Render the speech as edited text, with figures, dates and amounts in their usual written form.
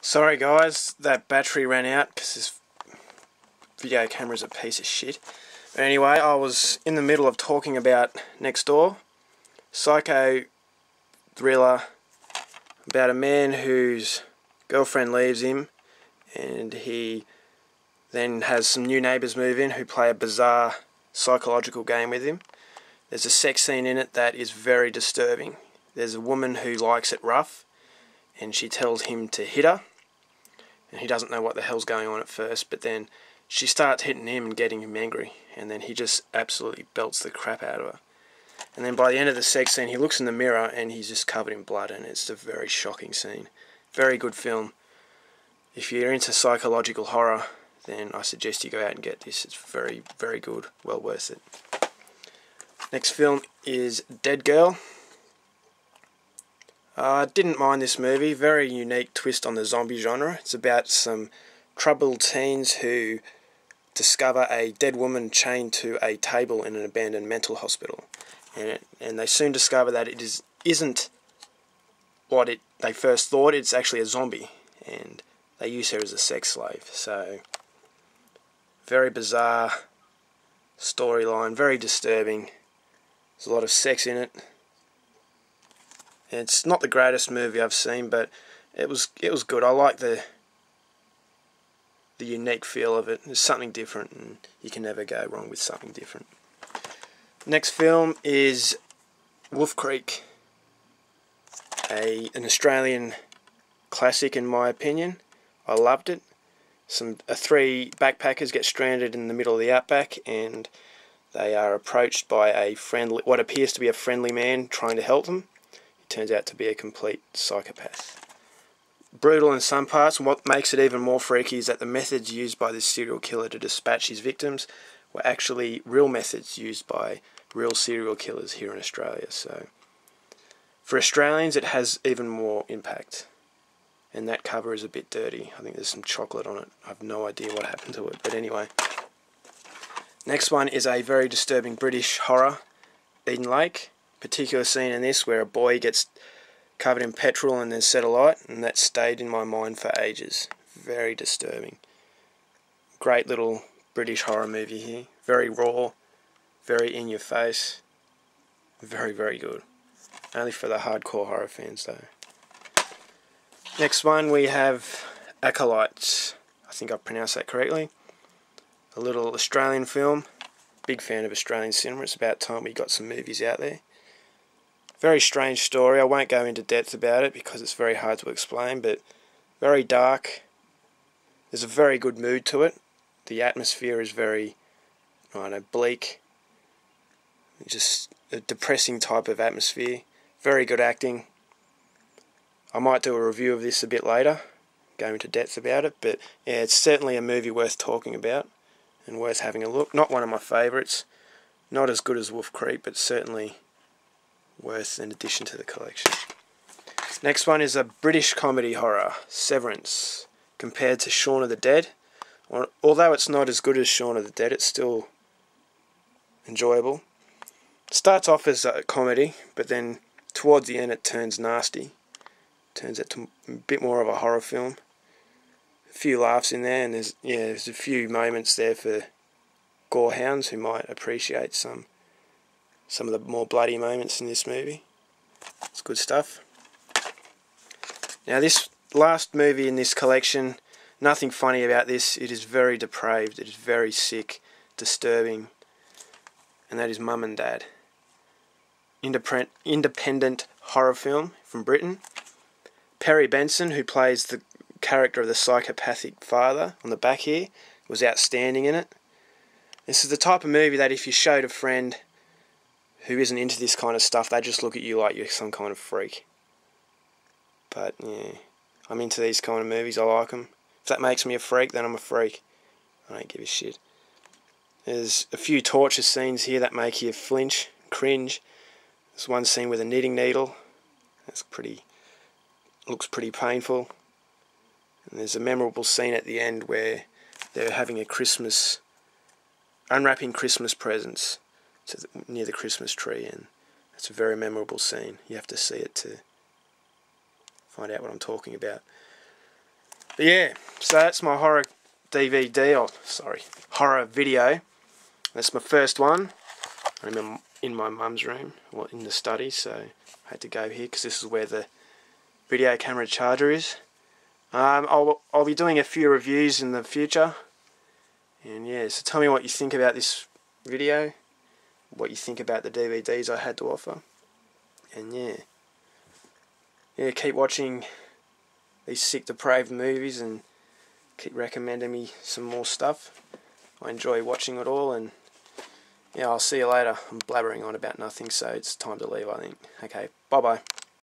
Sorry guys, that battery ran out because this video camera is a piece of shit. But anyway, I was in the middle of talking about Next Door, psycho thriller about a man whose girlfriend leaves him and he then has some new neighbours move in who play a bizarre psychological game with him. There's a sex scene in it that is very disturbing. There's a woman who likes it rough and she tells him to hit her, and he doesn't know what the hell's going on at first, but then she starts hitting him and getting him angry, and then he just absolutely belts the crap out of her. And then by the end of the sex scene, he looks in the mirror and he's just covered in blood, and it's a very shocking scene. Very good film. If you're into psychological horror, then I suggest you go out and get this. It's very, very good. Well worth it. Next film is Dead Girl. I didn't mind this movie. Very unique twist on the zombie genre. It's about some troubled teens who discover a dead woman chained to a table in an abandoned mental hospital. And they soon discover that it isn't what they first thought. It's actually a zombie. And they use her as a sex slave. So, very bizarre storyline. Very disturbing. There's a lot of sex in it. It's not the greatest movie I've seen, but it was good. I like the unique feel of it. There's something different, and you can never go wrong with something different. Next film is Wolf Creek, an Australian classic in my opinion. I loved it. Three backpackers get stranded in the middle of the outback, and they are approached by what appears to be a friendly man trying to help them. Turns out to be a complete psychopath. Brutal in some parts, and what makes it even more freaky is that the methods used by this serial killer to dispatch his victims were actually real methods used by real serial killers here in Australia. So, for Australians, it has even more impact. And that cover is a bit dirty. I think there's some chocolate on it. I have no idea what happened to it, but anyway. Next one is a very disturbing British horror, Eden Lake. Particular scene in this where a boy gets covered in petrol and then set alight, and that stayed in my mind for ages. Very disturbing. Great little British horror movie here. Very raw, very in your face. Very, very good. Only for the hardcore horror fans though. Next one we have Acolyte. I think I pronounced that correctly. A little Australian film. Big fan of Australian cinema. It's about time we got some movies out there. Very strange story. I won't go into depth about it because it's very hard to explain, but very dark. There's a very good mood to it. The atmosphere is very, bleak. Just a depressing type of atmosphere. Very good acting. I might do a review of this a bit later, go into depth about it, but yeah, it's certainly a movie worth talking about and worth having a look. Not one of my favourites. Not as good as Wolf Creek, but certainly worth an addition to the collection. Next one is a British comedy horror, Severance, compared to Shaun of the Dead. Although it's not as good as Shaun of the Dead, it's still enjoyable. It starts off as a comedy, but then towards the end it turns nasty. Turns into a bit more of a horror film. A few laughs in there, and there's a few moments there for gorehounds who might appreciate some of the more bloody moments in this movie. It's good stuff. Now this last movie in this collection, nothing funny about this. It is very depraved. It is very sick, disturbing. And that is Mum and Dad. Independent horror film from Britain. Perry Benson, who plays the character of the psychopathic father on the back here, was outstanding in it. This is the type of movie that if you showed a friend who isn't into this kind of stuff, they just look at you like you're some kind of freak. But yeah, I'm into these kind of movies. I like them. If that makes me a freak, then I'm a freak. I don't give a shit. There's a few torture scenes here that make you flinch, cringe. There's one scene with a knitting needle. Looks pretty painful. And there's a memorable scene at the end where they're having unwrapping Christmas presents near the Christmas tree, and it's a very memorable scene. You have to see it to find out what I'm talking about. But yeah, so that's my horror DVD, or sorry, horror video. That's my first one. I'm in my mum's room, or in the study, so I had to go here because this is where the video camera charger is. I'll be doing a few reviews in the future. And yeah, so tell me what you think about this video, what you think about the DVDs I had to offer. And yeah, keep watching these sick, depraved movies and keep recommending me some more stuff. I enjoy watching it all, and yeah, I'll see you later. I'm blabbering on about nothing, so it's time to leave, I think. Okay, bye-bye.